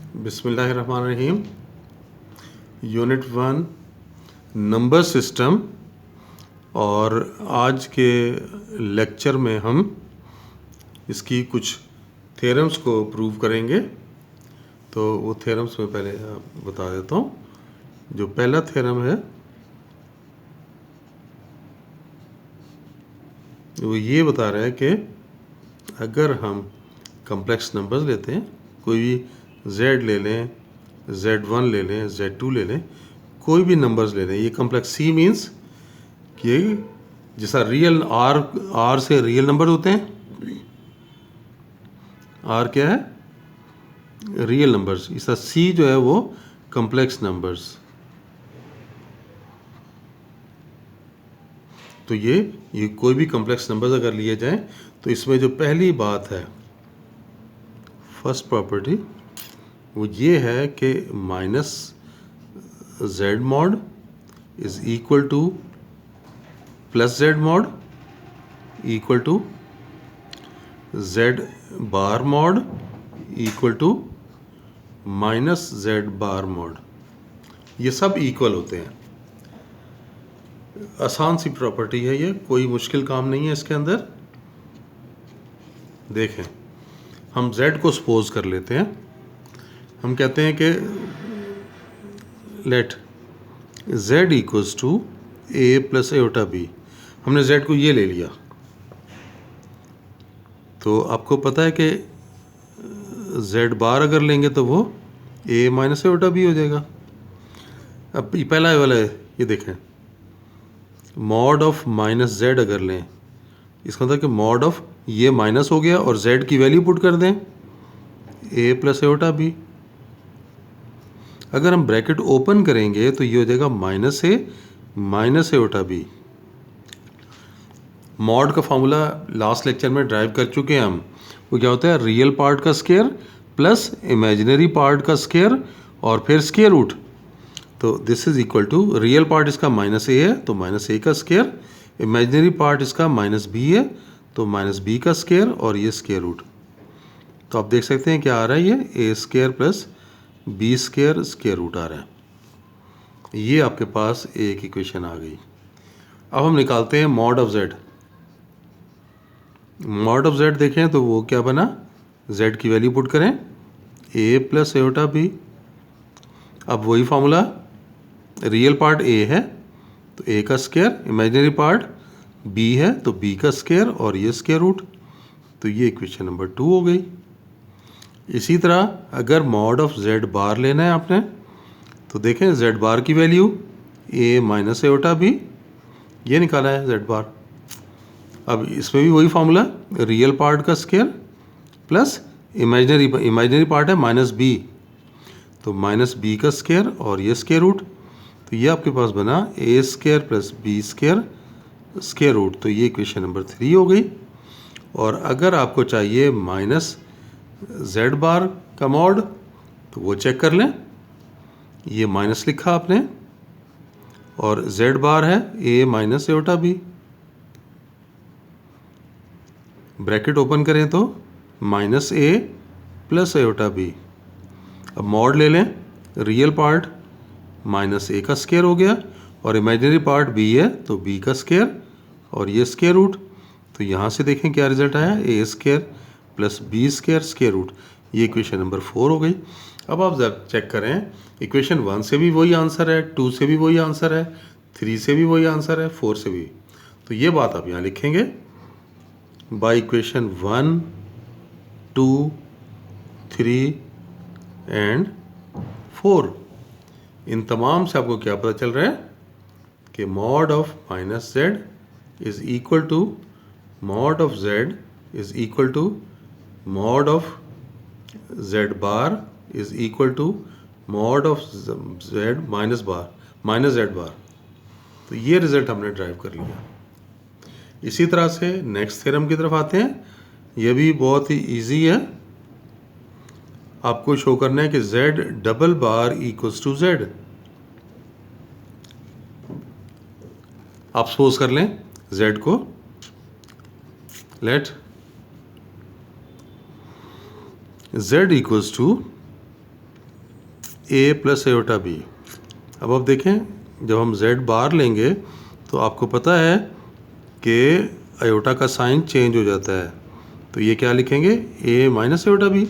बिस्मिल्लाहिर्रहमानिर्रहीम। Unit 1 number system. और आज के लेक्चर में हम इसकी कुछ थ्योरम्स को प्रूव करेंगे। तो वो थ्योरम्स में पहले बता देता हूँ। जो पहला थ्योरम है वो ये बता रहा है कि अगर हम कम्प्लेक्स नंबर्स लेते हैं, कोई भी z ले लें, z1 ले लें, z2 ले लें, कोई भी नंबर्स ले लें, ये कम्प्लेक्स c मीन्स कि जैसा रियल r से रियल नंबर होते हैं, r क्या है? Real numbers. इसका c जो है वो कम्प्लेक्स नंबर्स। तो ये कोई भी कम्प्लेक्स नंबर्स अगर लिए जाएं तो इसमें जो पहली बात है, फर्स्ट प्रॉपर्टी, वो ये है कि minus z mod is equal to plus z mod equal to z bar mod equal to minus z bar mod. ये सब इक्वल होते हैं। आसान सी प्रॉपर्टी है ये, कोई मुश्किल काम नहीं है इसके अंदर। देखें, हम z को सपोज कर लेते हैं। हम कहते हैं कि let z equals to a plus iota b। हमने z को ये ले लिया। तो आपको पता है कि z बार अगर लेंगे तो वो a माइनस एटा b हो जाएगा। अब पहला वाला है, ये देखें, मॉड ऑफ माइनस z अगर लें, इसका मतलब कि मॉड ऑफ ये माइनस हो गया और z की वैल्यू पुट कर दें a प्लस एटा b। अगर हम ब्रैकेट ओपन करेंगे तो ये हो जाएगा minus a minus iota b। Mod का फॉर्मूला लास्ट लेक्चर में ड्राइव कर चुके हैं हम। वो क्या होता है? रियल पार्ट का स्क्वायर प्लस इमेजिनरी पार्ट का स्क्वायर और फिर स्क्वायर रूट। तो this is equal to, real part इसका माइनस ए है तो माइनस ए का स्क्वायर, इमेजिनरी पार्ट इसका माइनस बी है तो माइनस बी का स्क्वायर और ये स्क्वायर रूट। तो आप देख सकते हैं क्या आ रहा है, ये A square plus B square square root आ रहा है। ये आपके पास एक इक्वेशन आ गई। अब हम निकालते हैं mod of Z. Mod of Z देखें तो वो क्या बना, जेड की वैल्यू पुट करें ए प्लस एटा बी। अब वही फार्मूला, रियल पार्ट ए है तो ए का स्क्वायर, इमेजिनरी पार्ट बी है तो बी का स्क्वायर और ये स्क्वायर रूट। तो ये इक्वेशन नंबर 2 हो गई। इसी तरह अगर मॉड ऑफ जेड बार लेना है आपने तो देखें जेड बार की value A minus iota B, ये निकाला है जेड बार। अब इसमें भी वही फार्मूला, रियल पार्ट का स्क्वायर प्लस इमेजिनरी पार्ट है माइनस बी तो माइनस बी का स्क्वायर और ये स्क्वायर रूट। तो ये आपके पास बना A square plus B square square root. तो ये इक्वेशन नंबर 3 हो गई। और अगर आपको चाहिए माइनस जेड बार का मॉड तो वो चेक कर लें। ये माइनस लिखा आपने और जेड बार है ए minus iota B. Bracket open करें तो माइनस ए प्लस एटा बी। अब मॉड ले लें, रियल पार्ट माइनस ए का स्क्वायर हो गया और इमेजिनरी पार्ट बी है तो बी का स्क्वायर और ये स्क्वायर रूट। तो यहाँ से देखें क्या रिजल्ट आया, A square plus B square square root. ये इक्वेशन नंबर 4 हो गई। अब आप जब चेक करें, इक्वेशन 1 से भी वही आंसर है, 2 से भी वही आंसर है, 3 से भी वही आंसर है, 4 से भी। तो ये बात आप यहाँ लिखेंगे, बाय इक्वेशन 1, 2, 3 एंड 4। इन तमाम से आपको क्या पता चल रहा है कि mod of minus Z is equal to mod of Z is equal to mod of Z bar is equal to mod of Z minus Z bar. तो ये रिजल्ट हमने ड्राइव कर लिया। इसी तरह से नेक्स्ट थ्योरम की तरफ आते हैं। यह भी बहुत ही इजी है। आपको शो करना है कि z double bar equals to z। आप सपोज कर लें z को, let z equals to A plus iota B. अब आप देखें, जब हम जेड बार लेंगे तो आपको पता है कि एयोटा का साइन चेंज हो जाता है, तो ये क्या लिखेंगे, A minus iota B.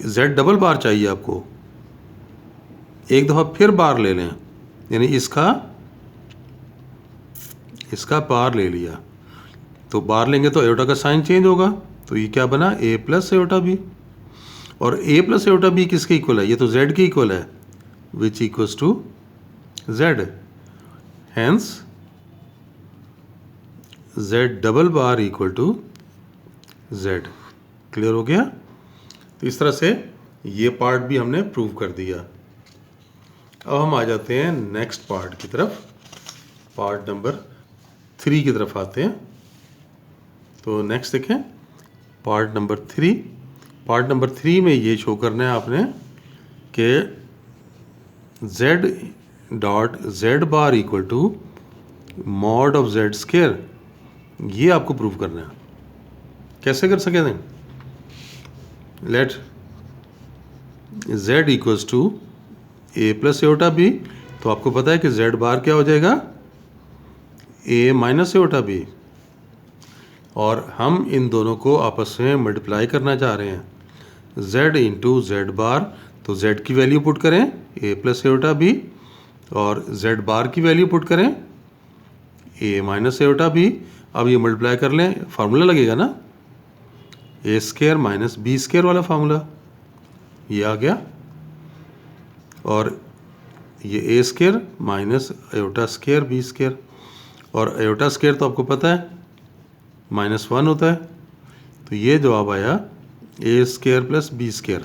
Z double bar चाहिए आपको, एक दफ़ा फिर बार ले लें, यानी इसका बार ले लिया, तो बार लेंगे तो एयोटा का साइन चेंज होगा, तो ये क्या बना, ए प्लस एयोटा बी। और ए प्लस एयोटा बी किसके इक्वल है, ये तो जेड के इक्वल है, which equals to Z, hence Z double bar equal to Z. Clear हो गया। तो इस तरह से ये पार्ट भी हमने प्रूव कर दिया। अब हम आ जाते हैं नेक्स्ट पार्ट की तरफ, पार्ट नंबर 3 की तरफ आते हैं। तो नेक्स्ट देखें पार्ट नंबर 3। पार्ट नंबर 3 में ये शो करना है आपने कि z dot Z bar equal to mod of Z square, ये आपको प्रूव करना है। कैसे कर सके थे, let z equals to A plus iota B, तो आपको पता है कि z बार क्या हो जाएगा, a माइनस एयोटा बी, और हम इन दोनों को आपस में मल्टीप्लाई करना चाह रहे हैं, z इंटू जेड बार, तो z की वैल्यू पुट करें a प्लस एयोटा बी, और z बार की वैल्यू पुट करें a माइनस एयोटा बी। अब ये मल्टीप्लाई कर लें, फार्मूला लगेगा ना, A square minus B square वाला फार्मूला, ये आ गया, और ये A square minus iota square B square, और एयोटा स्क्वायर तो आपको पता है -1 होता है, तो ये जवाब आया A square plus B square.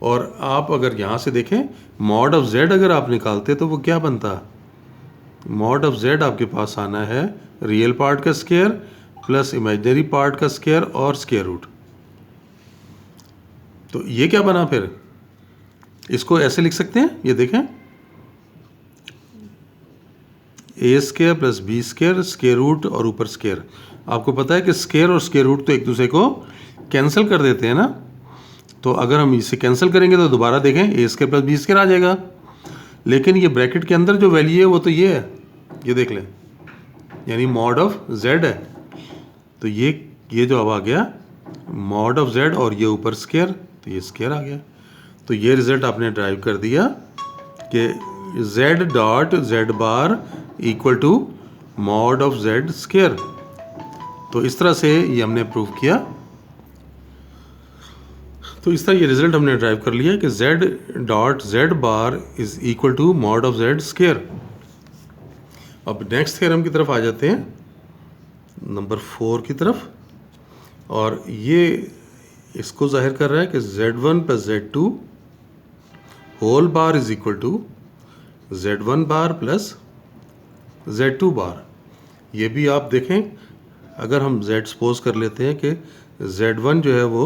और आप अगर यहाँ से देखें, मॉड ऑफ जेड अगर आप निकालते तो वो क्या बनता, मॉड ऑफ जेड आपके पास आना है रियल पार्ट का स्क्वायर प्लस इमेजिनरी पार्ट का स्क्वायर और स्क्वायर रूट। तो ये क्या बना, फिर इसको ऐसे लिख सकते हैं, ये देखें, A square plus B square, square root और ऊपर स्क्वायर। आपको पता है कि स्क्वायर और स्क्वायर रूट तो एक दूसरे को कैंसिल कर देते हैं ना, तो अगर हम इसे कैंसिल करेंगे तो दोबारा देखें A square plus B square आ जाएगा, लेकिन ये ब्रैकेट के अंदर जो वैल्यू है वो तो ये है, ये देख लें, यानी मॉड ऑफ जेड है, तो ये जवाब आ गया मॉड ऑफ जेड, और ये ऊपर स्क्वायर, तो ये स्क्वायर आ गया। तो ये रिजल्ट आपने ड्राइव कर दिया कि z dot Z bar equal to mod of Z square. तो इस तरह से ये हमने प्रूव किया। तो इस तरह ये रिजल्ट हमने ड्राइव कर लिया कि z dot Z bar is equal to mod of Z square. अब नेक्स्ट थ्योरम की तरफ आ जाते हैं, नंबर 4 की तरफ, और ये इसको जाहिर कर रहा है कि z1 plus z2 whole bar is equal to z1 bar plus z2 bar. ये भी आप देखें, अगर हम z सपोज कर लेते हैं कि z1 जो है वो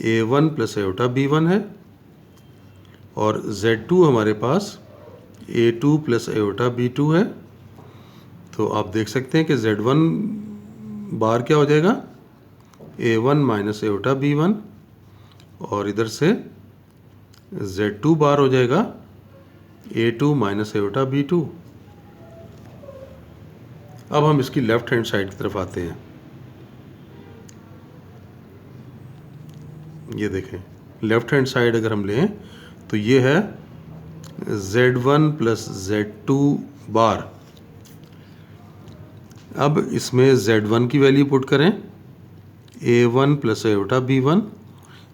a1 प्लस एयोटा b1 है, और z2 हमारे पास a2 प्लस एयोटा b2 है, तो आप देख सकते हैं कि z1 बार क्या हो जाएगा, a1 माइनस एयोटा b1, और इधर से z2 बार हो जाएगा a2 माइनस एयोटा b2। अब हम इसकी लेफ्ट हैंड साइड की तरफ आते हैं। ये देखें, लेफ्ट हैंड साइड अगर हम लें तो ये है z1 प्लस z2 बार। अब इसमें z1 की वैल्यू पुट करें a1 प्लस एयोटा b1,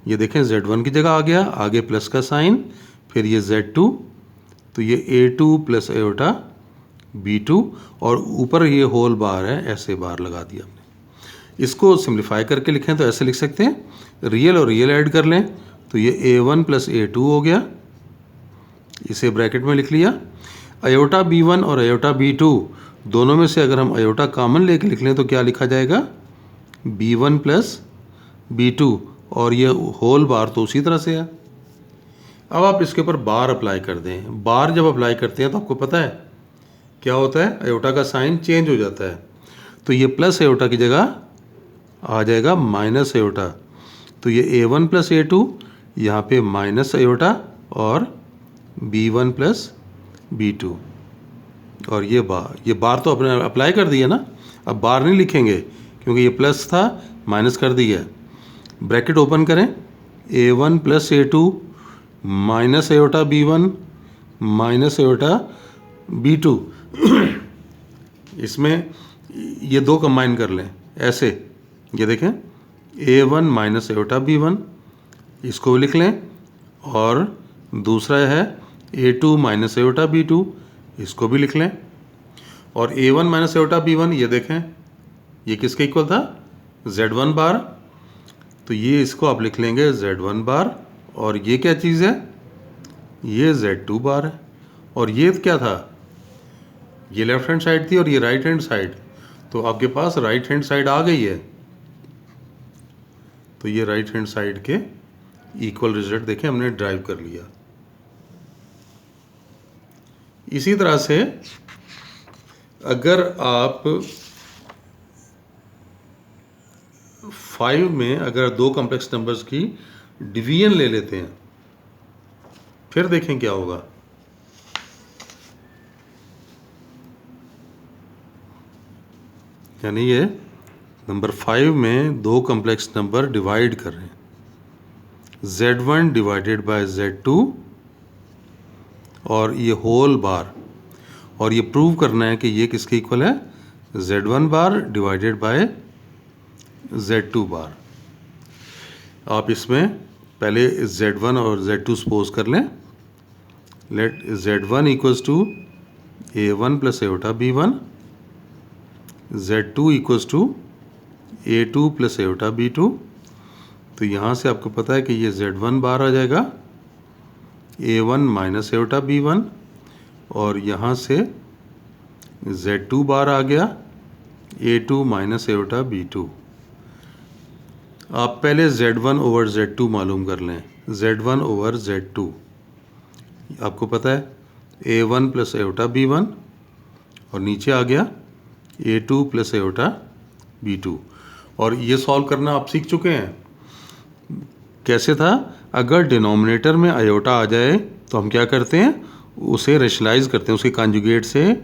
ये देखें z1 की जगह आ गया, आगे प्लस का साइन, फिर ये z2, तो ये a2 प्लस एयोटा b2, और ऊपर ये होल बार है, ऐसे बार लगा दिया हमने। इसको सिंप्लीफाई करके लिखें तो ऐसे लिख सकते हैं, रियल और रियल ऐड कर लें तो ये a1 प्लस a2 हो गया, इसे ब्रैकेट में लिख लिया। अयोटा b1 और अयोटा b2 दोनों में से अगर हम अयोटा कॉमन लेके लिख लें तो क्या लिखा जाएगा, b1 प्लस b2, और ये होल बार तो उसी तरह से है। अब आप इसके ऊपर बार अप्लाई कर दें। बार जब अप्लाई करते हैं तो आपको पता है क्या होता है, अयोटा का साइन चेंज हो जाता है, तो ये प्लस अयोटा की जगह आ जाएगा माइनस अयोटा, तो ये a1 प्लस a2 यहाँ पे माइनस आयोटा और B1 प्लस B2, और ये बार तो अपने अप्लाई कर दिया ना, अब बार नहीं लिखेंगे क्योंकि ये प्लस था, माइनस कर दिया। ब्रैकेट ओपन करें, A1 plus A2 minus iota B1 minus iota B2 इसमें ये दो कंबाइन कर लें ऐसे, ये देखें A1 माइनस आयोटा B1, इसको लिख लें, और दूसरा है A2 माइनस आयोटा B2, इसको भी लिख लें, और A1 माइनस आयोटा B1 ये देखें ये किसके इक्वल था, Z1 बार, तो ये इसको आप लिख लेंगे Z1 बार, और ये क्या चीज़ है, ये Z2 बार है, और ये क्या था, ये लेफ्ट हैंड साइड थी और ये राइट हैंड साइड, तो आपके पास राइट हैंड साइड आ गई है, तो ये राइट हैंड साइड के इक्वल रिजल्ट देखें हमने ड्राइव कर लिया। इसी तरह से अगर आप 5 में अगर दो कॉम्प्लेक्स नंबर्स की डिवीजन ले लेते हैं, फिर देखें क्या होगा। यानी ये नंबर 5 में दो कॉम्प्लेक्स नंबर डिवाइड कर रहे हैं, Z1 डिवाइडेड बाय Z2 और ये होल बार, और ये प्रूव करना है कि ये किसके इक्वल है, Z1 bar divided by Z2 बार। आप इसमें पहले Z1 और Z2 सपोज कर लें, let Z1 equals to A1 plus iota B1, Z2 equals to A2 plus iota B2, तो यहाँ से आपको पता है कि ये Z1 बार आ जाएगा A1 माइनस आयोटा B1, और यहाँ से Z2 बार आ गया A2 माइनस आयोटा B2। आप पहले Z1 ओवर Z2 मालूम कर लें, Z1 ओवर Z2 आपको पता है A1 प्लस आयोटा B1, और नीचे आ गया A2 प्लस आयोटा B2, और ये सॉल्व करना आप सीख चुके हैं। कैसे था, अगर डिनोमिनेटर में आयोटा आ जाए तो हम क्या करते हैं, उसे रेशनलाइज करते हैं, उसके कॉन्जुगेट से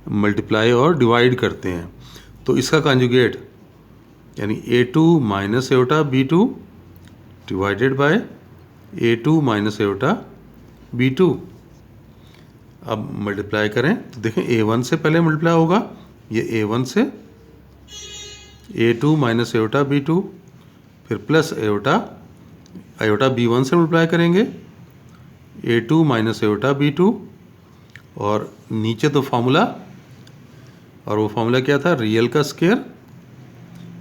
मल्टीप्लाई और डिवाइड करते हैं। तो इसका कॉन्जुगेट यानी A2 minus iota B2 divided by A2 minus iota B2। अब मल्टीप्लाई करें तो देखें A1 से पहले मल्टीप्लाई होगा, ये A1 से A2 माइनस आयोटा B2, फिर प्लस आयोटा B1 से मल्टीप्लाई करेंगे A2 माइनस आयोटा B2, और नीचे तो फार्मूला, और वो फार्मूला क्या था, रियल का स्क्वायर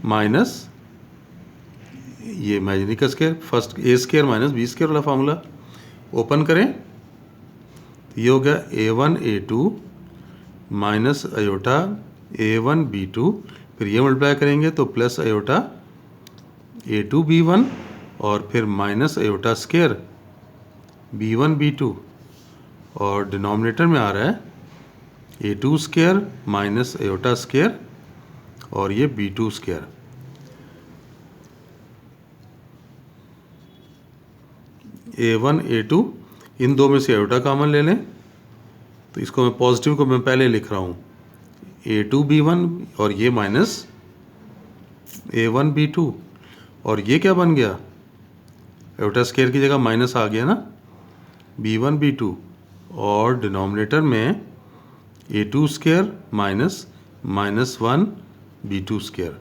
माइनस ये इमेजिनरी का square, first A square minus B square वाला फार्मूला। ओपन करें, ये हो गया A1 A2 minus iota A1 B2, फिर ये मल्टीप्लाई करेंगे तो प्लस आयोटा A2 B1, और फिर minus iota square B1 B2, और डिनोमिनेटर में आ रहा है A2 square minus iota square, और ये B2 स्क्वायर। A1 A2 इन दो में से आयोटा कॉमन ले लें, तो इसको मैं पॉजिटिव को मैं पहले लिख रहा हूँ A2 B1, और ये माइनस A1 B2, और ये क्या बन गया, आयोटा स्क्वायर की जगह माइनस आ गया ना, B1 B2, और डिनोमिनेटर में A2 square minus -1 B2 square.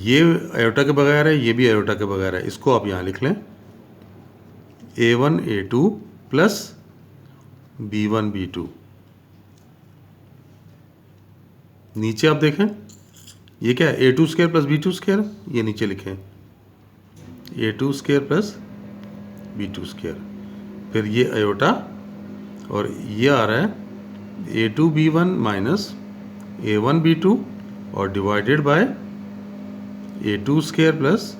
ये आयोटा के बगैर है, ये भी आयोटा के बगैर है, इसको आप यहाँ लिख लें A1 A2 plus B1 B2। नीचे आप देखें ये क्या है, A2 square plus B2 square, ये नीचे लिखें A2 square plus B2 square, फिर ये आयोटा, और ये आ रहा है A2 B1 minus A1 B2, और divided by A2 square plus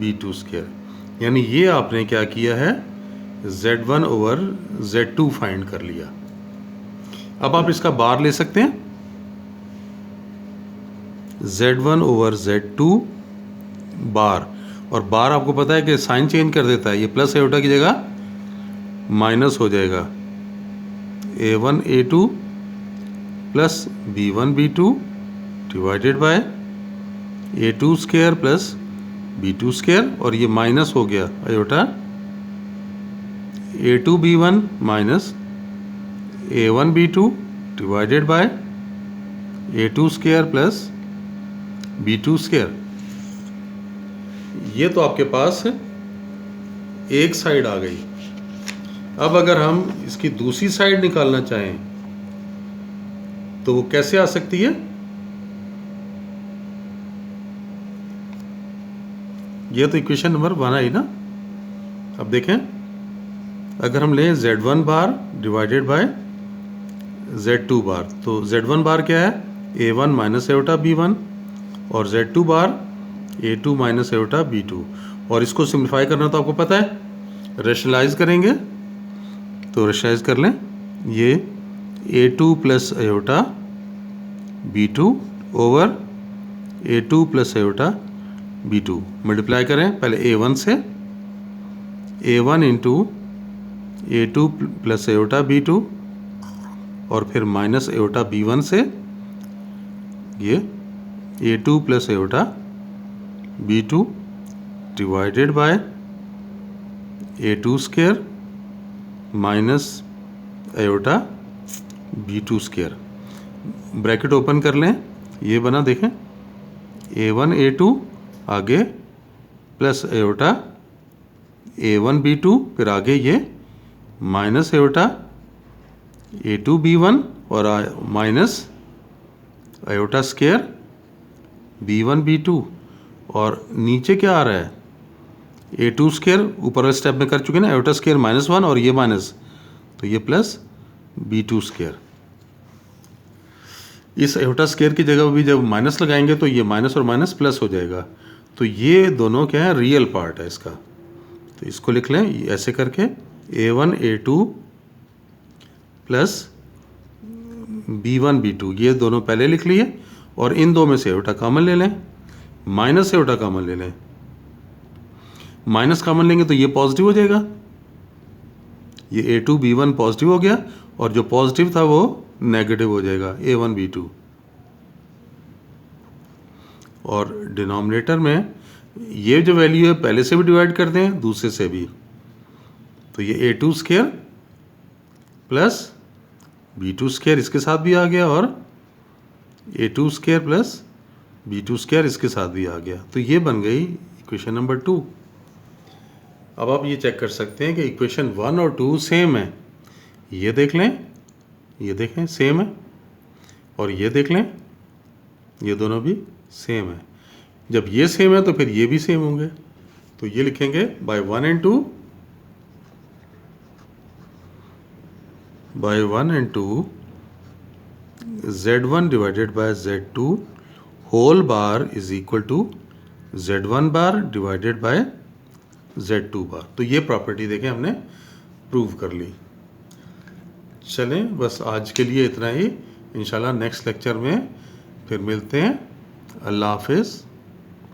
B2 square. यानी ये आपने क्या किया है, Z1 ओवर Z2 फाइंड कर लिया। अब आप इसका बार ले सकते हैं, Z1 ओवर Z2 बार, और बार आपको पता है कि साइन चेंज कर देता है, ये प्लस आयोटा की जगह माइनस हो जाएगा। A1 A2 plus B1 B2 divided by A2 square plus B2 square, और ये माइनस हो गया iota A2 B1 minus A1 B2 divided by A2 square plus B2 square. ये तो आपके पास एक साइड आ गई। अब अगर हम इसकी दूसरी साइड निकालना चाहें तो वो कैसे आ सकती है? ये तो इक्वेशन नंबर 1 आई ना। अब देखें, अगर हम लें Z1 bar divided by Z2 bar, तो Z1 बार क्या है? A1 माइनस आयोटा B1, और Z2 बार A2 माइनस आयोटा B2। और इसको सिंप्लीफाई करना तो आपको पता है, रेशनलाइज करेंगे तो रेशनलाइज कर लें, ये A2 plus iota B2 over A2 plus iota B2 multiply करें पहले A1 से, A1 into A2 plus iota B2, और फिर माइनस आयोटा B1 से ये A2 plus iota B2 divided by A2 square minus iota B2 square. Bracket open कर लें, ये बना देखें, A1 A2 आगे प्लस आयोटा A1 B2, फिर आगे ये माइनस आयोटा A2 B1 और minus iota square B1 B2, और नीचे क्या आ रहा है? A2 स्क्वायर ऊपर वाले स्टेप में कर चुके ना, आयोटा स्क्वायर -1 और ये माइनस, तो ये प्लस B2 स्क्वायर। इस आयोटा स्क्वायर की जगह भी जब माइनस लगाएंगे तो ये माइनस और माइनस प्लस हो जाएगा। तो ये दोनों क्या है? रियल पार्ट है इसका। तो इसको लिख लें ऐसे करके, A1 A2 plus B1 B2, ये दोनों पहले लिख लिए, और इन दो में से आयोटा कॉमन ले लें, माइनस आयोटा कॉमन ले लें। माइनस कॉमन लेंगे तो ये पॉजिटिव हो जाएगा, ये A2 B1 पॉजिटिव हो गया, और जो पॉजिटिव था वो नेगेटिव हो जाएगा A1 B2। और डिनोमिनेटर में ये जो वैल्यू है पहले से भी डिवाइड कर दें, दूसरे से भी, तो ये A2 square plus B2 square इसके साथ भी आ गया, और A2 square plus B2 square इसके साथ भी आ गया। तो ये बन गई इक्वेशन नंबर 2। अब आप ये चेक कर सकते हैं कि इक्वेशन 1 और 2 सेम है। ये देख लें, ये देखें सेम है, और ये देख लें, ये दोनों भी सेम है। जब ये सेम है तो फिर ये भी सेम होंगे। तो ये लिखेंगे by 1 and 2, by 1 and 2 Z1 divided by Z2 whole bar is equal to Z1 bar divided by Z2 bar. तो ये प्रॉपर्टी देखें हमने प्रूव कर ली। चलें, बस आज के लिए इतना ही। इंशाल्लाह नेक्स्ट लेक्चर में फिर मिलते हैं। अल्लाह हाफिज़।